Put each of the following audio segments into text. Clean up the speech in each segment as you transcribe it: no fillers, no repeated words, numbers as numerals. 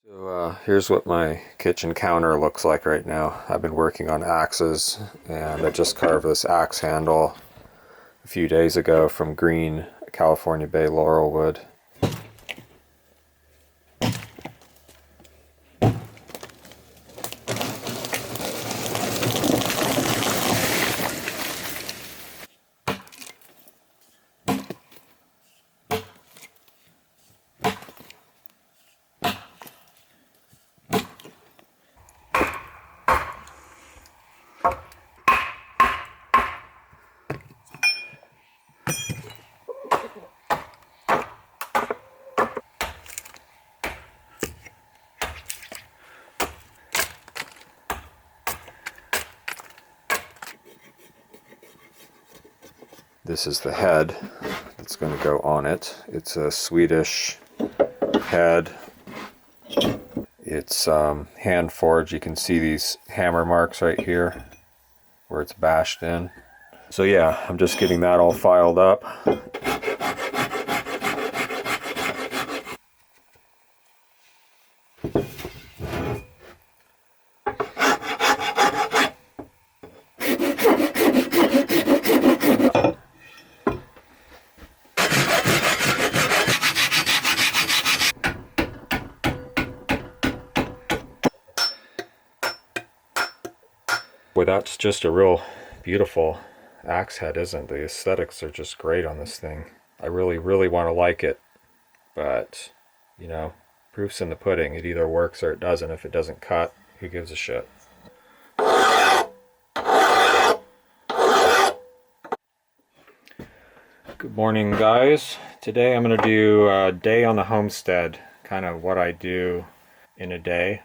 So here's what my kitchen counter looks like right now. I've been working on axes, and I just carved this axe handle a few days ago from green California bay laurel wood. This is the head that's going to go on it. It's a Swedish head. It's hand forged. You can see these hammer marks right here where it's bashed in. So yeah, I'm just getting that all filed up. Boy, that's just a real beautiful axe head, isn't it? The aesthetics are just great on this thing. I really want to like it, but, you know, proof's in the pudding. It either works or it doesn't. If it doesn't cut, who gives a shit? Good morning, guys. Today I'm going to do a day on the homestead, kind of what I do in a day,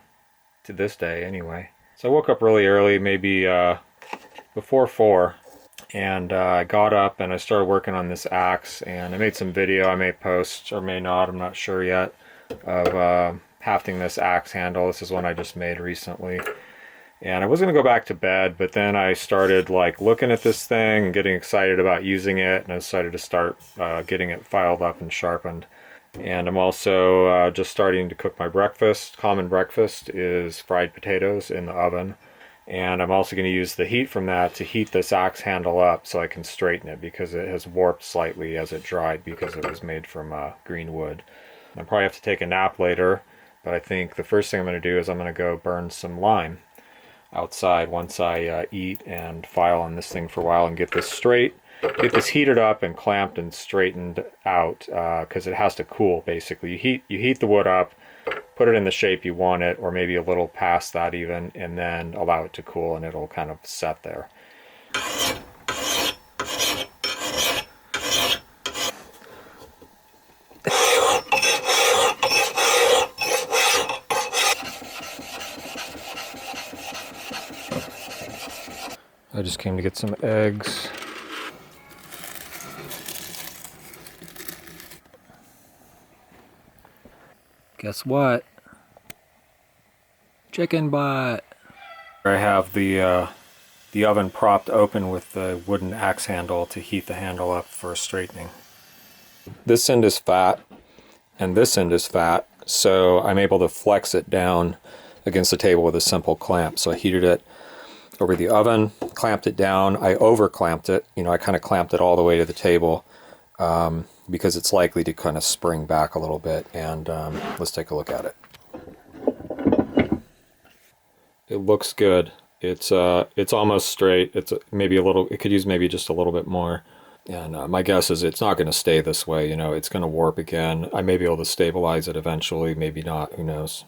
to this day anyway. So I woke up really early, maybe before 4, and I got up and I started working on this axe, and I made some video. I may post or may not, I'm not sure yet, of hafting this axe handle. This is one I just made recently. And I was going to go back to bed, but then I started like looking at this thing and getting excited about using it, and I decided to start getting it filed up and sharpened. And I'm also just starting to cook my breakfast. Common breakfast is fried potatoes in the oven. And I'm also going to use the heat from that to heat this axe handle up so I can straighten it, because it has warped slightly as it dried because it was made from green wood. I'll probably have to take a nap later, but I think the first thing I'm going to do is I'm going to go burn some lime outside once I eat and file on this thing for a while and get this straight. Get this heated up and clamped and straightened out, because it has to cool basically. You heat the wood up, put it in the shape you want it, or maybe a little past that even, and then allow it to cool and it'll kind of set there. I just came to get some eggs. Guess what? Chicken butt. I have the oven propped open with the wooden axe handle to heat the handle up for straightening. This end is fat and this end is fat, so I'm able to flex it down against the table with a simple clamp. So I heated it over the oven, clamped it down. I over clamped it. You know, I kind of clamped it all the way to the table because it's likely to kind of spring back a little bit. And let's take a look at it. It looks good. It's almost straight. It's maybe a little. It could use maybe just a little bit more. And my guess is it's not going to stay this way. You know, it's going to warp again. I may be able to stabilize it eventually. Maybe not. Who knows?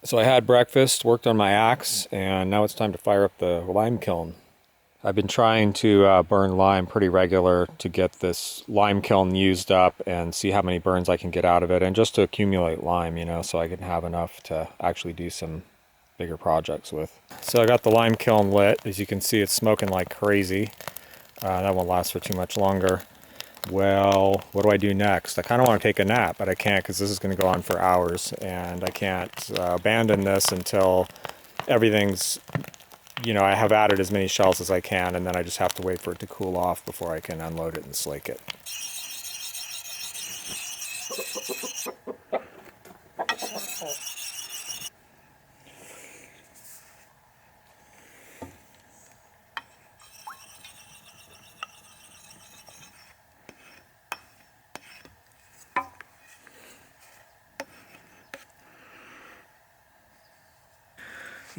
So I had breakfast, worked on my axe, and now it's time to fire up the lime kiln. I've been trying to burn lime pretty regular to get this lime kiln used up and see how many burns I can get out of it, and just to accumulate lime, you know, so I can have enough to actually do some bigger projects with. So I got the lime kiln lit. As you can see, it's smoking like crazy. That won't last for too much longer. Well, what do I do next? I kind of want to take a nap, but I can't because this is going to go on for hours, and I can't abandon this until everything's, you know, I have added as many shells as I can, and then I just have to wait for it to cool off before I can unload it and slake it.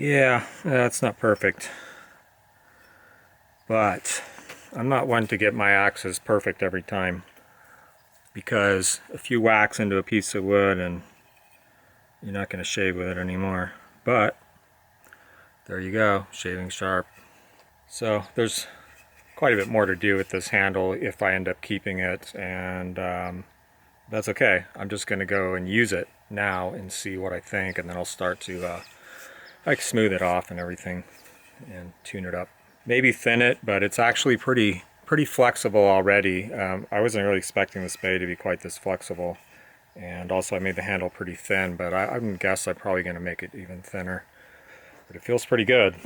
Yeah, that's not perfect. But I'm not one to get my axes perfect every time, because a few whacks into a piece of wood and you're not going to shave with it anymore. But there you go, shaving sharp. So there's quite a bit more to do with this handle if I end up keeping it, and that's okay. I'm just going to go and use it now and see what I think, and then I'll start to like smooth it off and everything and tune it up. Maybe thin it, but it's actually pretty flexible already. I wasn't really expecting this bay to be quite this flexible, and also I made the handle pretty thin, but I guess I'm probably going to make it even thinner. But it feels pretty good.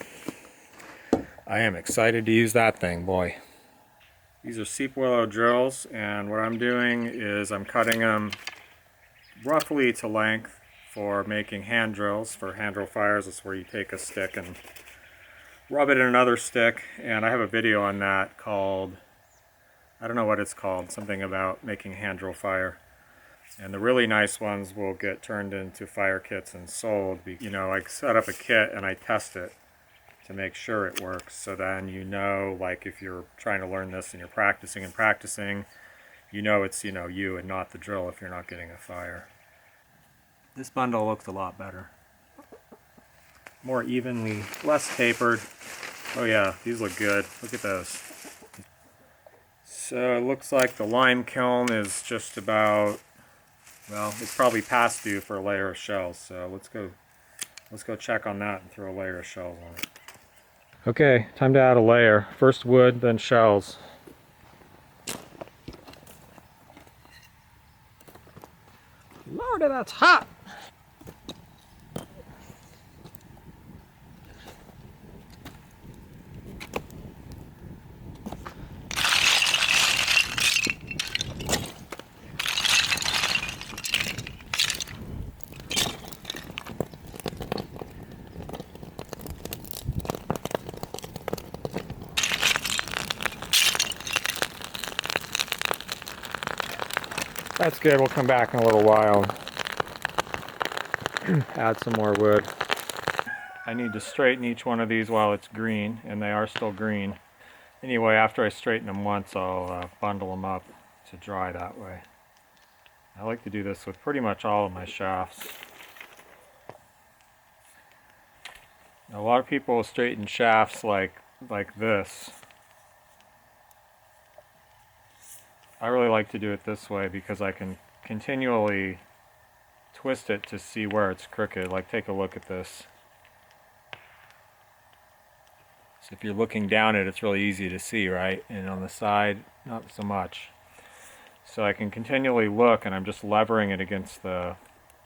I am excited to use that thing, boy. These are seep willow drills, and what I'm doing is I'm cutting them roughly to length for making hand drills. For hand drill fires, it's where you take a stick and rub it in another stick, and I have a video on that called, I don't know what it's called, something about making hand drill fire. And the really nice ones will get turned into fire kits and sold. You know, I set up a kit and I test it to make sure it works. So then you know, like if you're trying to learn this and you're practicing and practicing, you know it's, you know, you and not the drill if you're not getting a fire. This bundle looks a lot better. More evenly, less tapered. Oh yeah, these look good. Look at those. So it looks like the lime kiln is just about, well, it's probably past due for a layer of shells. So let's go check on that and throw a layer of shells on it. Okay, time to add a layer. First wood, then shells. Lordy, that's hot! That's good, we'll come back in a little while. Add some more wood. I need to straighten each one of these while it's green, and they are still green. Anyway, after I straighten them once, I'll bundle them up to dry that way. I like to do this with pretty much all of my shafts. Now, a lot of people will straighten shafts like this. I really like to do it this way because I can continually twist it to see where it's crooked. Like, take a look at this. So if you're looking down it, it's really easy to see, right? And on the side, not so much. So I can continually look, and I'm just levering it against the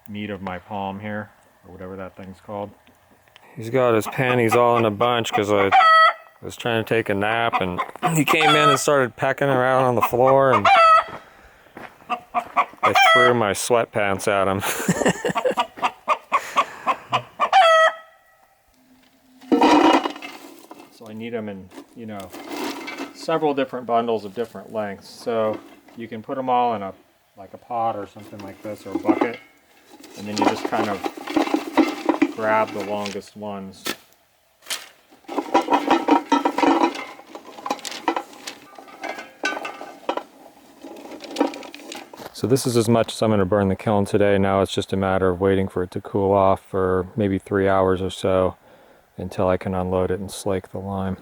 meat of my palm here, or whatever that thing's called. He's got his panties all in a bunch because I was trying to take a nap, and he came in and started pecking around on the floor, and I threw my sweatpants at him. So I need them in, you know, several different bundles of different lengths. So you can put them all in a, like a pot or something like this, or a bucket, and then you just kind of grab the longest ones. So this is as much as I'm going to burn the kiln today. Now it's just a matter of waiting for it to cool off for maybe 3 hours or so until I can unload it and slake the lime.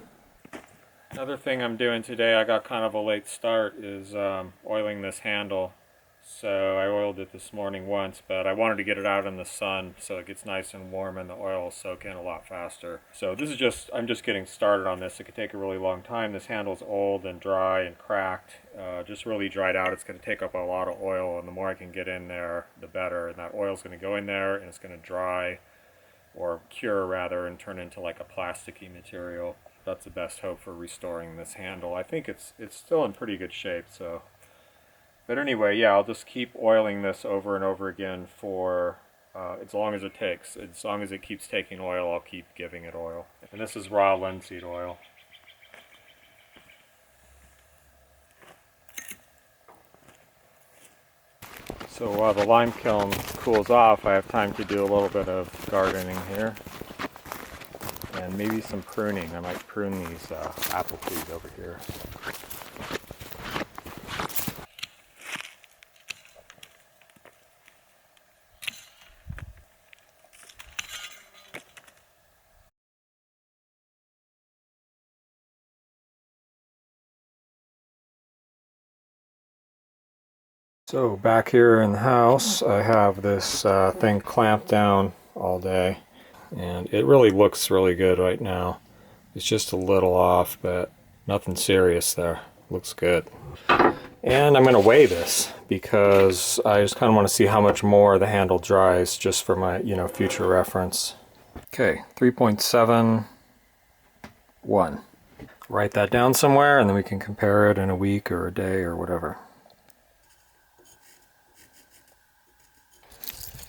Another thing I'm doing today, I got kind of a late start, is oiling this handle. So I oiled it this morning once, but I wanted to get it out in the sun so it gets nice and warm and the oil will soak in a lot faster. So this is just, I'm just getting started on this. It could take a really long time. This handle's old and dry and cracked, just really dried out. It's going to take up a lot of oil, and the more I can get in there, the better. And that oil's going to go in there and it's going to dry, or cure rather, and turn into like a plasticky material. That's the best hope for restoring this handle. I think it's still in pretty good shape, so. But anyway, yeah, I'll just keep oiling this over and over again for as long as it takes. As long as it keeps taking oil, I'll keep giving it oil. And this is raw linseed oil. So while the lime kiln cools off, I have time to do a little bit of gardening here. and maybe some pruning. I might prune these apple trees over here. So back here in the house, I have this thing clamped down all day, and it really looks really good right now. It's just a little off, but nothing serious there. Looks good. And I'm going to weigh this because I just kind of want to see how much more the handle dries, just for my, future reference. Okay, 3.71. Write that down somewhere, and then we can compare it in a week or a day or whatever.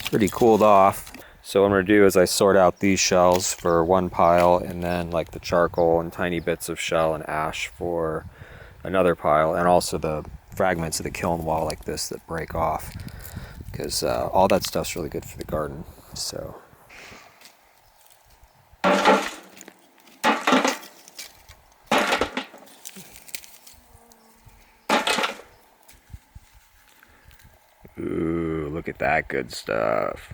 Pretty cooled off. So what I'm going to do is I sort out these shells for one pile, and then like the charcoal and tiny bits of shell and ash for another pile, and also the fragments of the kiln wall like this that break off, because all that stuff's really good for the garden. So ooh, look at that good stuff.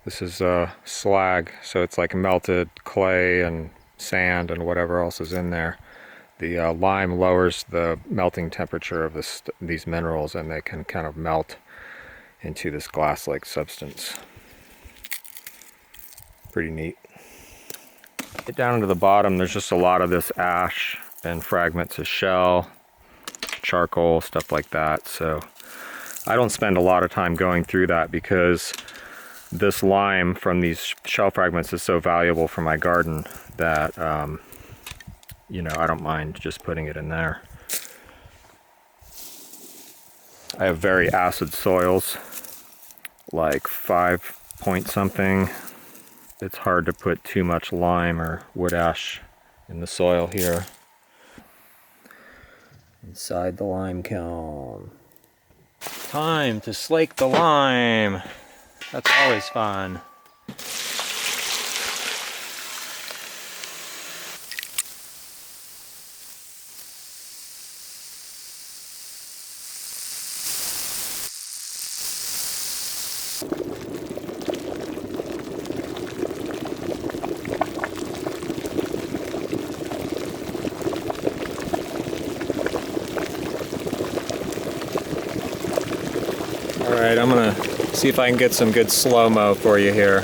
This is slag, so it's like melted clay and sand and whatever else is in there. The lime lowers the melting temperature of these minerals, and they can kind of melt into this glass-like substance. Pretty neat. Get down to the bottom, there's just a lot of this ash and fragments of shell, charcoal, stuff like that. So I don't spend a lot of time going through that because this lime from these shell fragments is so valuable for my garden that I don't mind just putting it in there. I have very acid soils, like 5 point something. It's hard to put too much lime or wood ash in the soil here. Inside the lime kiln. Time to slake the lime. That's always fun. Alright, I'm gonna see if I can get some good slow-mo for you here.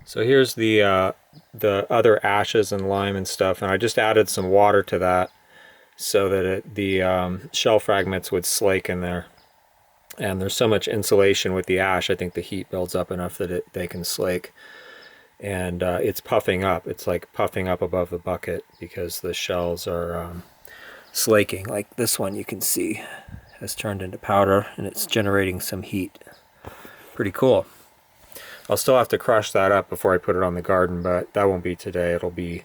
So here's the other ashes and lime and stuff, and I just added some water to that so that the shell fragments would slake in there. And there's so much insulation with the ash, I think the heat builds up enough that they can slake. And it's puffing up. It's like puffing up above the bucket because the shells are slaking. Like this one you can see has turned into powder, and it's generating some heat. Pretty cool. I'll still have to crush that up before I put it on the garden, but that won't be today. It'll be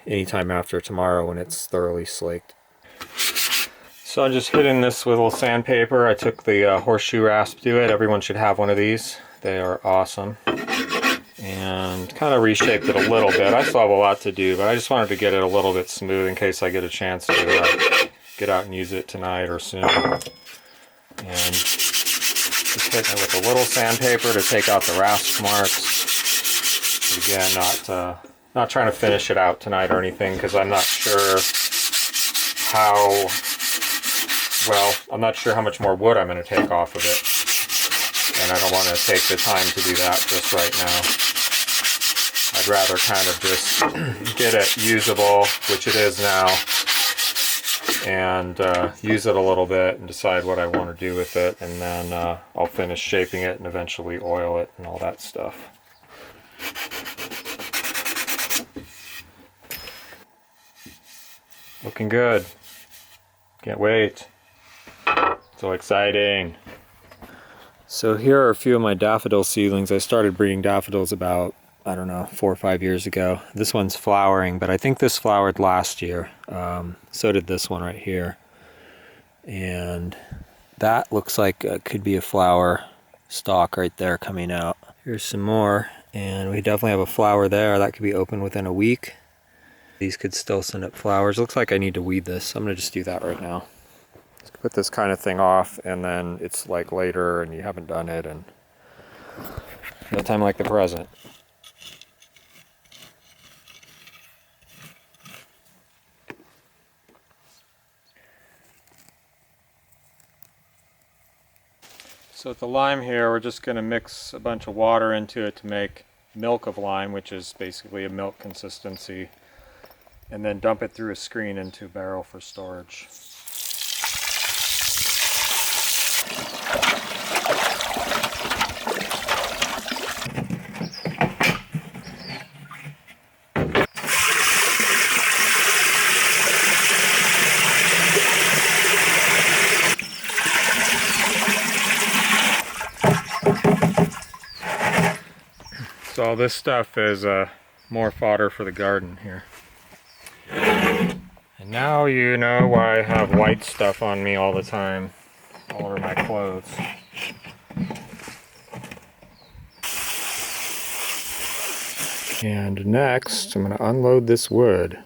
anytime after tomorrow when it's thoroughly slaked. So I'm just hitting this with a little sandpaper. I took the horseshoe rasp to it. Everyone should have one of these. They are awesome. And kind of reshaped it a little bit. I still have a lot to do, but I just wanted to get it a little bit smooth in case I get a chance to get out and use it tonight or soon. And just hitting it with a little sandpaper to take out the rasp marks. But again, not trying to finish it out tonight or anything, because I'm not sure I'm not sure how much more wood I'm going to take off of it. And I don't want to take the time to do that just right now. I'd rather kind of just get it usable, which it is now, and use it a little bit and decide what I want to do with it, and then I'll finish shaping it and eventually oil it and all that stuff. Looking good. Can't wait. So exciting. So here are a few of my daffodil seedlings. I started breeding daffodils about, I don't know, 4 or 5 years ago. This one's flowering, but I think this flowered last year. So did this one right here. And that looks like it could be a flower stalk right there coming out. Here's some more, and we definitely have a flower there. That could be open within a week. These could still send up flowers. Looks like I need to weed this. I'm gonna just do that right now. Put this kind of thing off, and then it's like later and you haven't done it, and no time like the present. So with the lime here, we're just going to mix a bunch of water into it to make milk of lime, which is basically a milk consistency, and then dump it through a screen into a barrel for storage. So all this stuff is more fodder for the garden here. And now you know why I have white stuff on me all the time, all over my clothes. And next, I'm going to unload this wood.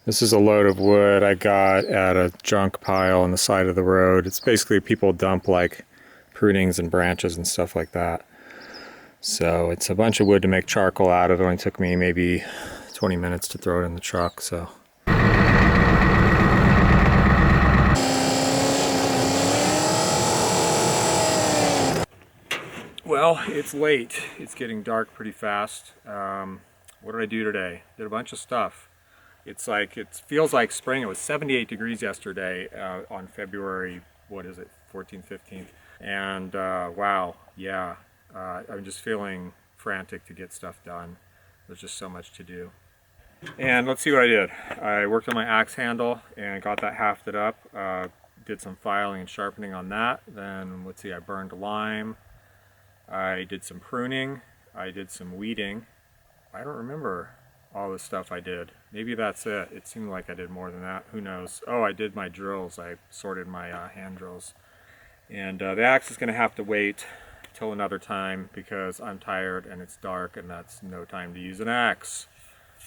This is a load of wood I got at a junk pile on the side of the road. It's basically people dump like prunings and branches and stuff like that. So it's a bunch of wood to make charcoal out of. It only took me maybe 20 minutes to throw it in the truck, so. Well, it's late. It's getting dark pretty fast. What did I do today? Did a bunch of stuff. It's like, it feels like spring. It was 78 degrees yesterday on February, what is it, 14th, 15th. And wow, yeah. I'm just feeling frantic to get stuff done. There's just so much to do. And let's see what I did. I worked on my axe handle and got that hafted up. Did some filing and sharpening on that. Then let's see, I burned lime. I did some pruning. I did some weeding. I don't remember all the stuff I did. Maybe that's it. It seemed like I did more than that. Who knows? Oh, I did my drills. I sorted my hand drills. And the axe is going to have to wait till another time because I'm tired and it's dark and that's no time to use an axe,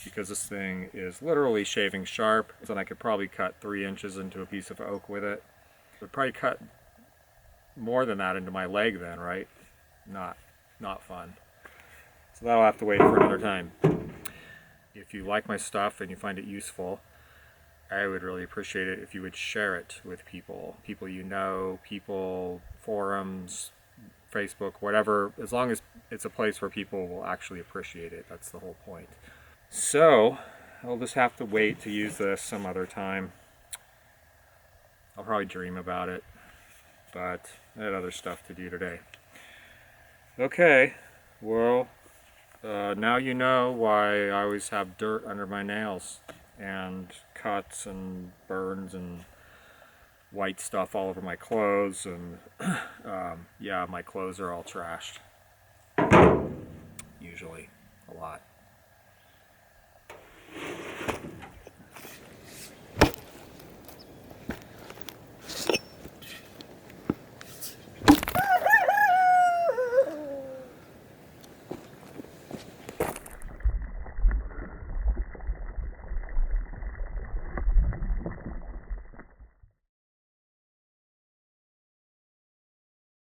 because this thing is literally shaving sharp. And I could probably cut 3 inches into a piece of oak with it. It would probably cut more than that into my leg then, right? Not fun. So that'll have to wait for another time. If you like my stuff and you find it useful, I would really appreciate it if you would share it with people you know, people, forums, Facebook, whatever, as long as it's a place where people will actually appreciate it. That's the whole point. So I'll just have to wait to use this some other time. I'll probably dream about it, but I had other stuff to do today. Okay, well, now you know why I always have dirt under my nails and cuts and burns and white stuff all over my clothes, and yeah, my clothes are all trashed. Usually, a lot.